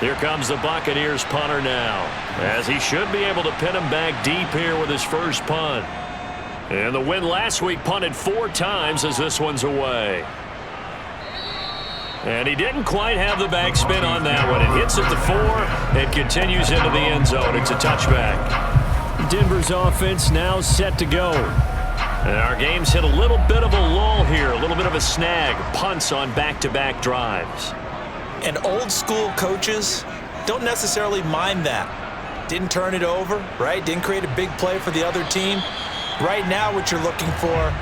Here comes the Buccaneers punter now, as he should be able to pin him back deep here with his first punt. And the win last week punted 4 times as this one's away. And he didn't quite have the backspin on that one. It hits at the 4 and continues into the end zone. It's a touchback. Denver's offense now set to go. And our game's hit a little bit of a lull here, a little bit of a snag. Punts on back-to-back drives. And old school coaches don't necessarily mind that. Didn't turn it over, right? Didn't create a big play for the other team. Right now what you're looking for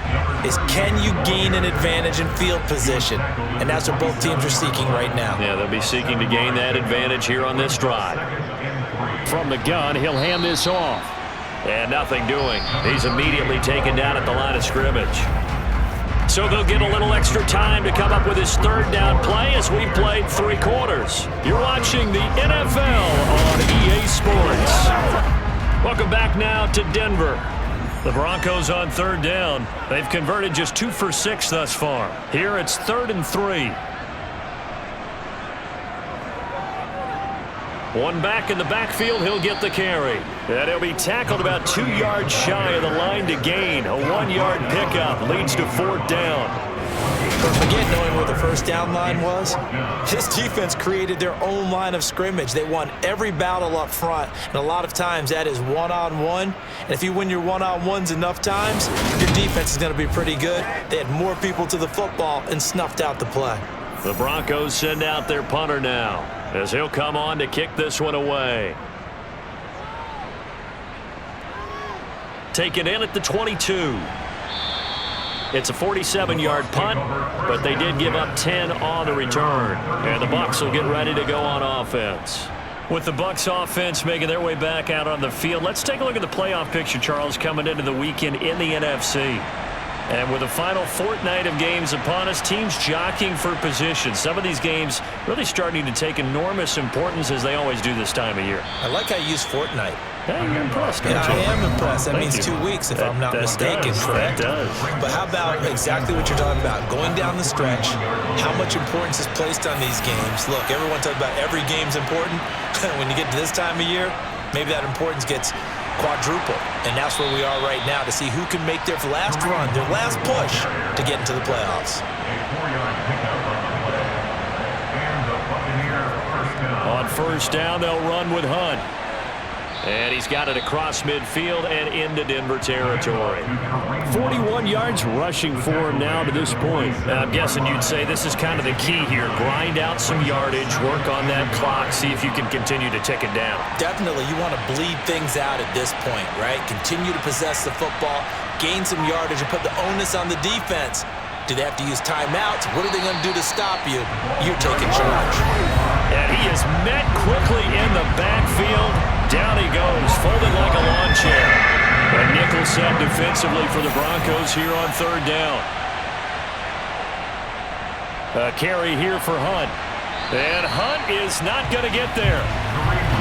is, can you gain an advantage in field position? And that's what both teams are seeking right now. Yeah, they'll be seeking to gain that advantage here on this drive. From the gun, he'll hand this off. And nothing doing. He's immediately taken down at the line of scrimmage. So they'll get a little extra time to come up with his third down play as we've played 3 quarters. You're watching the NFL on EA Sports. Welcome back now to Denver. The Broncos on third down. They've converted just 2 for 6 thus far. Here it's 3rd and 3. One back in the backfield, he'll get the carry. And he'll be tackled about 2 yards shy of the line to gain. A 1-yard pickup leads to 4th down. But forget knowing where the first down line was. This defense created their own line of scrimmage. They won every battle up front, and a lot of times that is one-on-one. And if you win your one-on-ones enough times, your defense is going to be pretty good. They had more people to the football and snuffed out the play. The Broncos send out their punter now, as he'll come on to kick this one away. Taken in at the 22. It's a 47-yard punt, but they did give up 10 on the return. And the Bucs will get ready to go on offense. With the Bucs offense making their way back out on the field, let's take a look at the playoff picture, Charles, coming into the weekend in the NFC. And with the final fortnight of games upon us, teams jockeying for position. Some of these games really starting to take enormous importance, as they always do this time of year. I like how you use fortnight. Hey, you're impressed, Yeah, aren't you? I am impressed. That Thank means you. 2 weeks, if I'm not mistaken, does. correct? That does. But how about exactly what you're talking about? Going down the stretch, how much importance is placed on these games. Look, everyone talks about every game's important. When you get to this time of year, maybe that importance gets quadruple. And that's where we are right now, to see who can make their last run, their last push to get into the playoffs. On first down, they'll run with Hunt. And he's got it across midfield and into Denver territory. 41 yards rushing for him now to this point. I'm guessing you'd say this is kind of the key here. Grind out some yardage, work on that clock, see if you can continue to tick it down. Definitely, you want to bleed things out at this point, right? Continue to possess the football, gain some yardage, and put the onus on the defense. Do they have to use timeouts? What are they going to do to stop you? You're taking charge. And he is met quickly in the backfield. Down he goes, folded like a lawn chair. A nickel set defensively for the Broncos here on third down. A carry here for Hunt. And Hunt is not going to get there.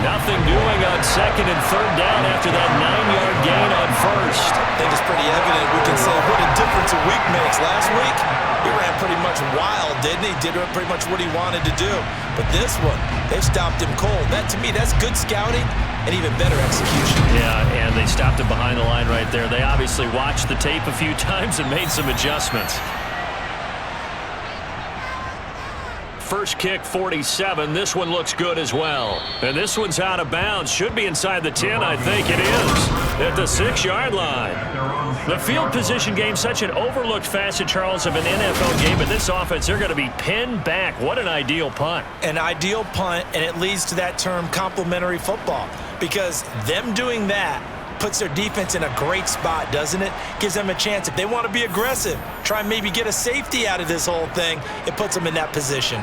Nothing doing on second and third down after that 9-yard gain on first. I think it's pretty evident. We can say what a difference a week makes. Last week, he ran pretty much wild, didn't he? Did pretty much what he wanted to do. But this one, they've stopped him cold. That, to me, that's good scouting and even better execution. Yeah, and they stopped him behind the line right there. They obviously watched the tape a few times and made some adjustments. First kick, 47. This one looks good as well. And this one's out of bounds. Should be inside the 10, I think it is. At the 6-yard line. The field position game, such an overlooked facet, Charles, of an NFL game. But this offense, they're going to be pinned back. What an ideal punt. An ideal punt, and it leads to that term complementary football. Because them doing that puts their defense in a great spot, doesn't it? Gives them a chance. If they want to be aggressive, try and maybe get a safety out of this whole thing, it puts them in that position.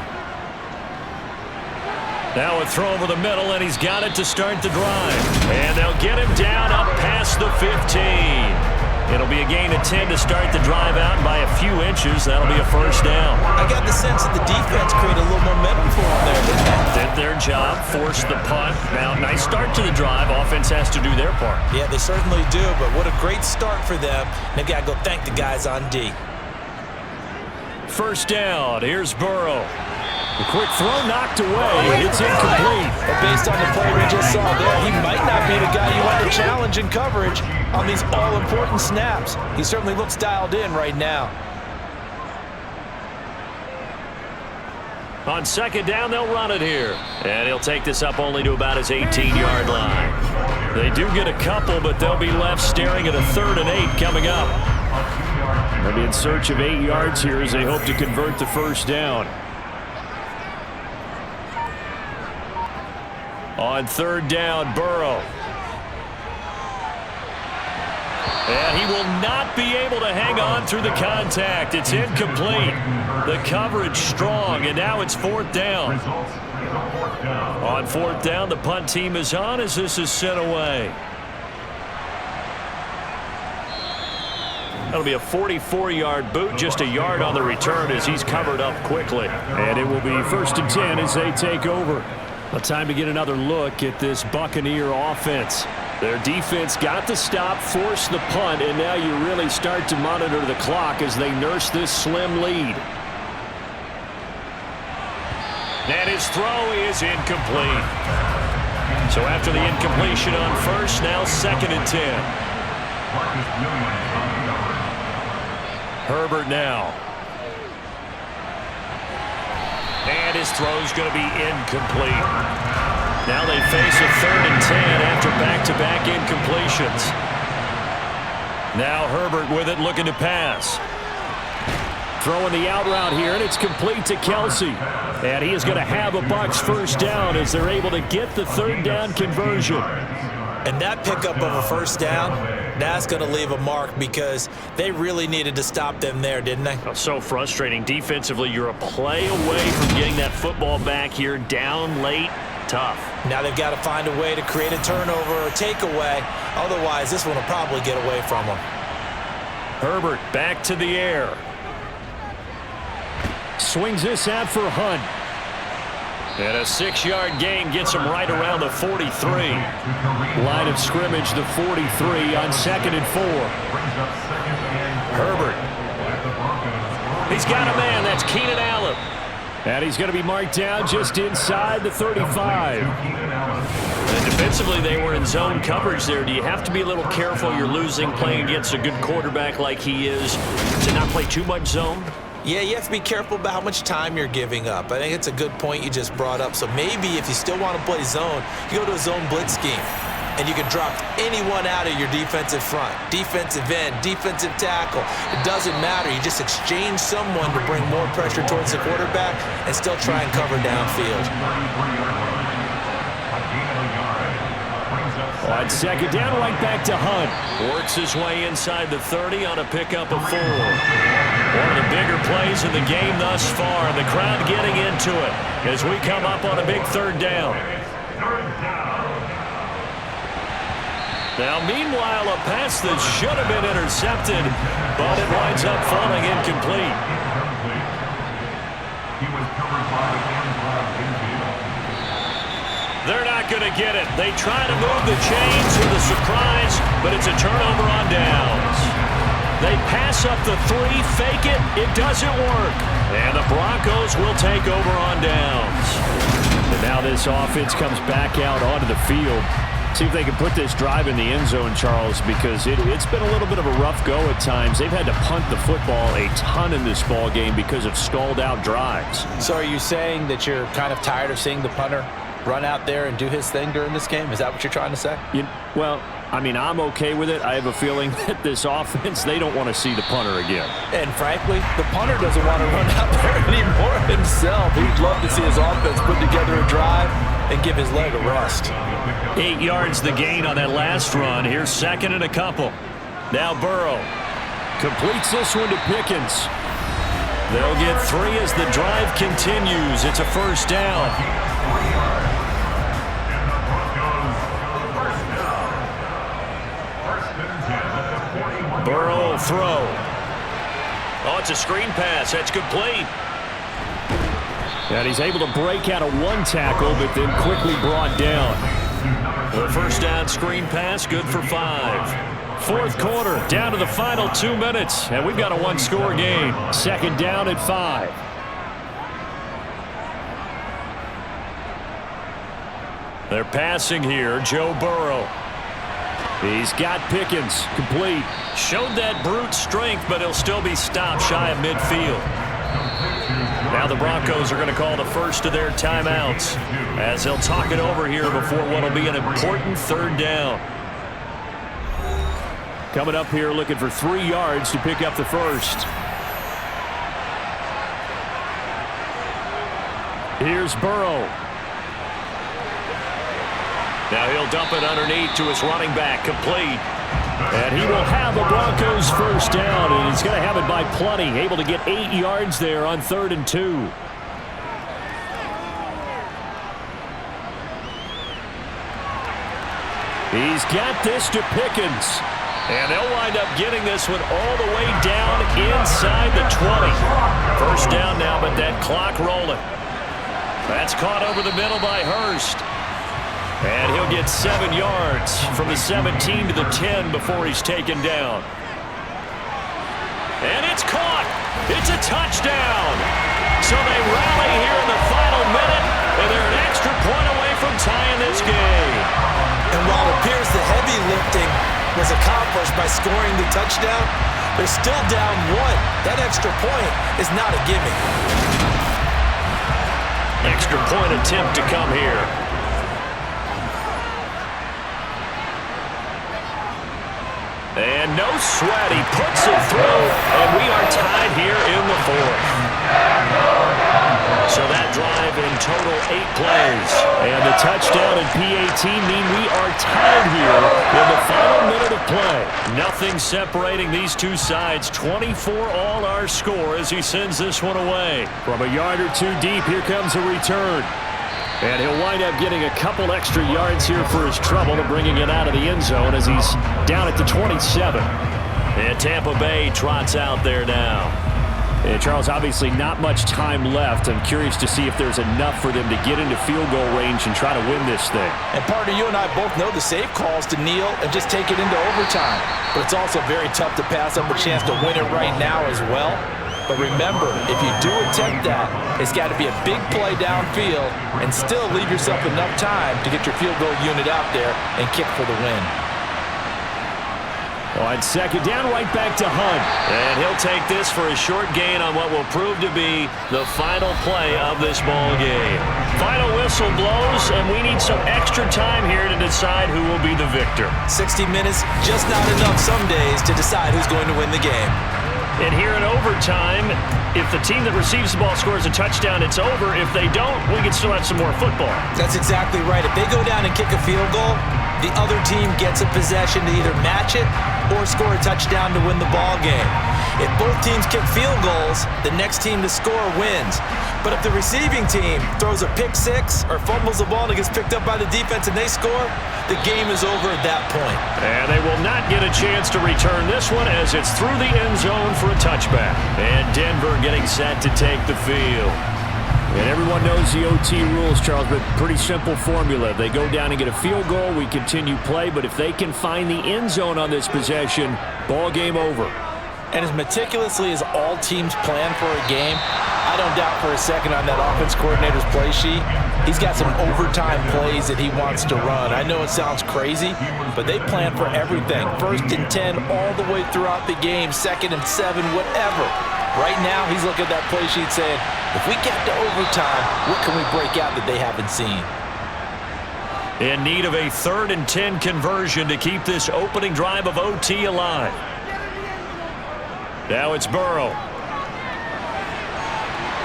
Now a throw over the middle, and he's got it to start the drive. And they'll get him down up past the 15. It'll be a gain of 10 to start the drive out, and by a few inches, that'll be a first down. I got the sense that the defense created a little momentum for them there, didn't they? Did their job, forced the punt. Now, nice start to the drive. Offense has to do their part. Yeah, they certainly do, but what a great start for them. They've got to go thank the guys on D. First down. Here's Burrow. The quick throw knocked away. It's incomplete. But based on the play we just saw there, he might not be the guy you want to challenge in coverage on these all-important snaps. He certainly looks dialed in right now. On second down, they'll run it here. And he'll take this up only to about his 18-yard line. They do get a couple, but they'll be left staring at a 3rd and 8 coming up. They'll be in search of 8 yards here as they hope to convert the first down. On third down, Burrow. And he will not be able to hang on through the contact. It's incomplete. The coverage strong, and now it's fourth down. On fourth down, the punt team is on as this is sent away. That'll be a 44-yard boot, just a yard on the return as he's covered up quickly. And it will be 1st and 10 as they take over. A time to get another look at this Buccaneer offense. Their defense got the stop, forced the punt, and now you really start to monitor the clock as they nurse this slim lead. And his throw is incomplete. So after the incompletion on first, now 2nd and 10. Herbert now. And his throw's going to be incomplete. Now they face a 3rd and 10 after back-to-back incompletions. Now Herbert with it, looking to pass. Throwing the out route here, and it's complete to Kelsey. And he is going to have a Bucs first down as they're able to get the 3rd down conversion. And that pickup of a first down, that's going to leave a mark because they really needed to stop them there, didn't they? Oh, so frustrating. Defensively, you're a play away from getting that football back here, down late. Tough. Now they've got to find a way to create a turnover or a takeaway. Otherwise, this one will probably get away from them. Herbert back to the air. Swings this out for Hunt. And a 6-yard gain gets him right around the 43. Line of scrimmage, the 43 on 2nd and 4. Herbert. He's got a man. That's Keenan Allen. And he's going to be marked down just inside the 35. And defensively, they were in zone coverage there. Do you have to be a little careful? You're losing playing against a good quarterback like he is to not play too much zone? Yeah, you have to be careful about how much time you're giving up. I think it's a good point you just brought up. So maybe if you still want to play zone, you go to a zone blitz scheme. And you can drop anyone out of your defensive front, defensive end, defensive tackle. It doesn't matter. You just exchange someone to bring more pressure towards the quarterback and still try and cover downfield. On 2nd down, right back to Hunt. Works his way inside the 30 on a pickup of 4. One of the bigger plays in the game thus far. The crowd getting into it as we come up on a big 3rd down. Now, meanwhile, a pass that should have been intercepted, but it winds up falling incomplete. They're not going to get it. They try to move the chains with a surprise, but it's a turnover on downs. They pass up the 3, fake it. It doesn't work. And the Broncos will take over on downs. And now this offense comes back out onto the field. See if they can put this drive in the end zone, Charles, because it's been a little bit of a rough go at times. They've had to punt the football a ton in this ball game because of stalled out drives. So are you saying that you're kind of tired of seeing the punter run out there and do his thing during this game? Is that what you're trying to say? Well, I mean, I'm okay with it. I have a feeling that this offense, they don't want to see the punter again. And frankly, the punter doesn't want to run out there anymore himself. He'd love to see his offense put together a drive and give his leg a rest. 8 yards the gain on that last run. Here's 2nd and a couple. Now Burrow completes this one to Pickens. They'll get 3 as the drive continues. It's a first down. Burrow will throw. Oh, it's a screen pass. That's complete. And he's able to break out of 1 tackle, but then quickly brought down. The first down screen pass, good for 5. Fourth quarter, down to the final 2 minutes, and we've got a 1-score game. 2nd down at 5. They're passing here, Joe Burrow. He's got Pickens, complete. Showed that brute strength, but he'll still be stopped shy of midfield. Now the Broncos are going to call the first of their timeouts as they'll talk it over here before what will be an important 3rd down. Coming up here looking for 3 yards to pick up the first. Here's Burrow. Now he'll dump it underneath to his running back, complete. And he will have the Broncos first down, and he's going to have it by plenty, able to get 8 yards there on 3rd and 2. He's got this to Pickens. And they'll wind up getting this one all the way down inside the 20. First down now, but that clock rolling. That's caught over the middle by Hurst. And he'll get 7 yards from the 17 to the 10 before he's taken down. And it's caught. It's a touchdown. So they rally here in the final minute, and they're an extra point away from tying this game. And while it appears the heavy lifting was accomplished by scoring the touchdown, they're still down 1. That extra point is not a gimme. Extra point attempt to come here. And no sweat, he puts it through, and we are tied here in the 4th. So that drive in total 8 plays. And the touchdown and PAT mean we are tied here in the final minute of play. Nothing separating these two sides. 24 all our score as he sends this one away. From a yard or 2 deep, here comes a return. And he'll wind up getting a couple extra yards here for his trouble to bringing it out of the end zone as he's down at the 27. And Tampa Bay trots out there now. And Charles, obviously not much time left. I'm curious to see if there's enough for them to get into field goal range and try to win this thing. And partner, you and I both know the safe calls to kneel and just take it into overtime. But it's also very tough to pass up a chance to win it right now as well. But remember, if you do attempt that, it's got to be a big play downfield and still leave yourself enough time to get your field goal unit out there and kick for the win. On second down, right back to Hunt. And he'll take this for a short gain on what will prove to be the final play of this ball game. Final whistle blows, and we need some extra time here to decide who will be the victor. 60 minutes, just not enough some days to decide who's going to win the game. And here in overtime, if the team that receives the ball scores a touchdown, it's over. If they don't, we can still have some more football. That's exactly right. If they go down and kick a field goal, the other team gets a possession to either match it or score a touchdown to win the ball game. If both teams kick field goals, the next team to score wins. But if the receiving team throws a pick six or fumbles the ball and it gets picked up by the defense and they score, the game is over at that point. And they will not get a chance to return this one as it's through the end zone for a touchback. And Denver getting set to take the field. And everyone knows the OT rules, Charles, but pretty simple formula. They go down and get a field goal, we continue play, but if they can find the end zone on this possession, ball game over. And as meticulously as all teams plan for a game, I don't doubt for a second on that offense coordinator's play sheet, he's got some overtime plays that he wants to run. I know it sounds crazy, but they plan for everything. 1st and 10 all the way throughout the game, 2nd and 7, whatever. Right now, he's looking at that play sheet saying, if we get to overtime, what can we break out that they haven't seen? In need of a 3rd and 10 conversion to keep this opening drive of OT alive. Now it's Burrow.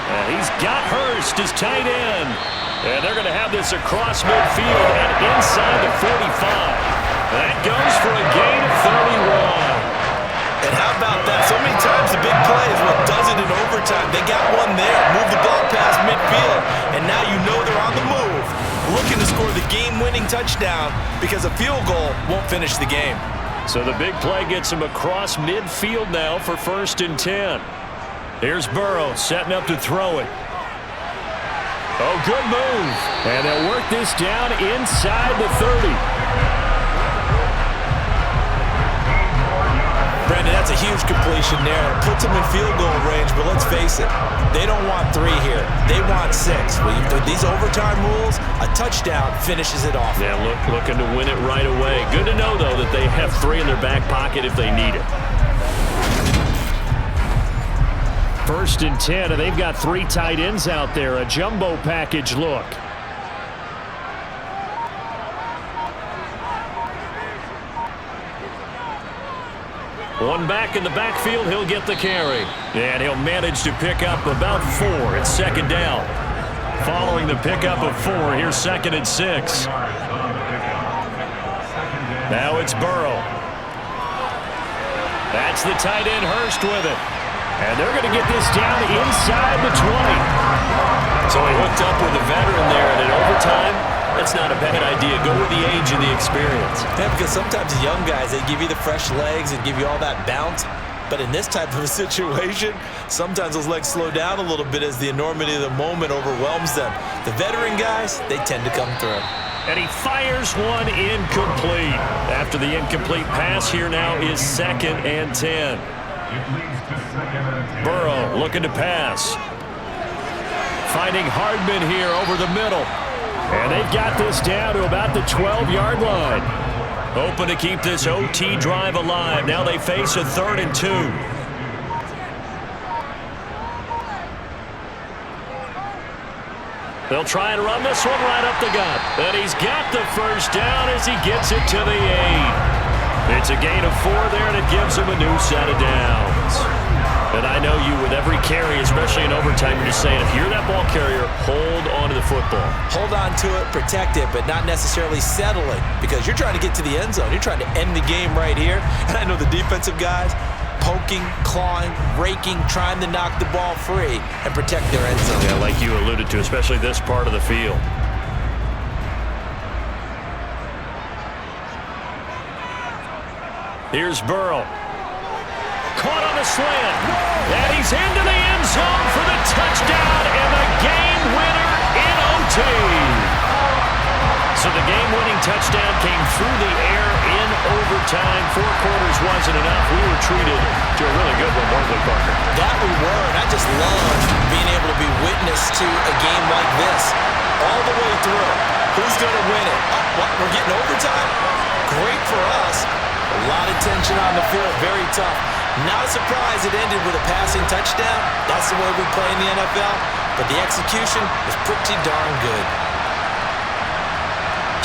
And he's got Hurst as tight end. And they're going to have this across midfield and inside the 45. That goes for a gain of 31. And how about that? So many times the big play is what does it in overtime. They got one there, move the ball past midfield, and now you know they're on the move, looking to score the game-winning touchdown because a field goal won't finish the game. So the big play gets him across midfield now for 1st and 10. Here's Burrow setting up to throw it. Oh, good move. And they'll work this down inside the 30. Brandon, that's a huge completion there. It puts them in field goal range, but let's face it, they don't want 3 here. They want 6. With these overtime rules, a touchdown finishes it off. Yeah, looking to win it right away. Good to know, though, that they have 3 in their back pocket if they need it. 1st and 10, and they've got 3 tight ends out there. A jumbo package look. One back in the backfield, he'll get the carry. And he'll manage to pick up about 4. It's 2nd down. Following the pickup of 4, here's 2nd and 6. Now it's Burrow. That's the tight end Hurst with it. And they're going to get this down inside the 20. So he hooked up with a veteran there, and in overtime, that's not a bad idea. Go with the age and the experience. Yeah, because sometimes the young guys, they give you the fresh legs and give you all that bounce. But in this type of a situation, sometimes those legs slow down a little bit as the enormity of the moment overwhelms them. The veteran guys, they tend to come through. And he fires one incomplete. After the incomplete pass, here now is 2nd and 10. Burrow looking to pass. Finding Hardman here over the middle. And they've got this down to about the 12-yard line. Hoping to keep this OT drive alive. Now they face a 3rd and 2. They'll try and run this one right up the gut. And he's got the first down as he gets it to the 8. It's a gain of 4 there, and it gives him a new set of downs. And I know you, with every carry, especially in overtime, you're just saying, if you're that ball carrier, hold on to the football. Hold on to it, protect it, but not necessarily settle it, because you're trying to get to the end zone. You're trying to end the game right here. And I know the defensive guys, poking, clawing, raking, trying to knock the ball free and protect their end zone. Yeah, like you alluded to, especially this part of the field. Here's Burrow. Caught on the slant. And he's into the end zone for the touchdown and the game winner in OT. So the game-winning touchdown came through the air in overtime. 4 quarters wasn't enough. We were treated to a really good one, weren't we, Parker? That we were, and I just love being able to be witness to a game like this all the way through. Who's going to win it? Oh, what, we're getting overtime? Great for us. A lot of tension on the field, very tough. Not a surprise it ended with a passing touchdown. That's the way we play in the NFL. But the execution was pretty darn good.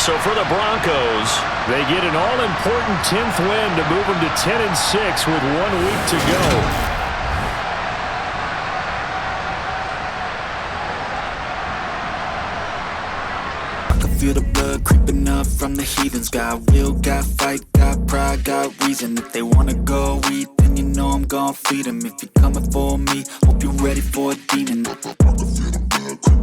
So for the Broncos, they get an all-important 10th win to move them to 10-6 with 1 week to go. Feel the blood creeping up from the heathens. Got will, got fight, got pride, got reason. If they wanna go eat, then you know I'm gon' feed them. If you're coming for me, hope you're ready for a demon. I can feel the blood creeping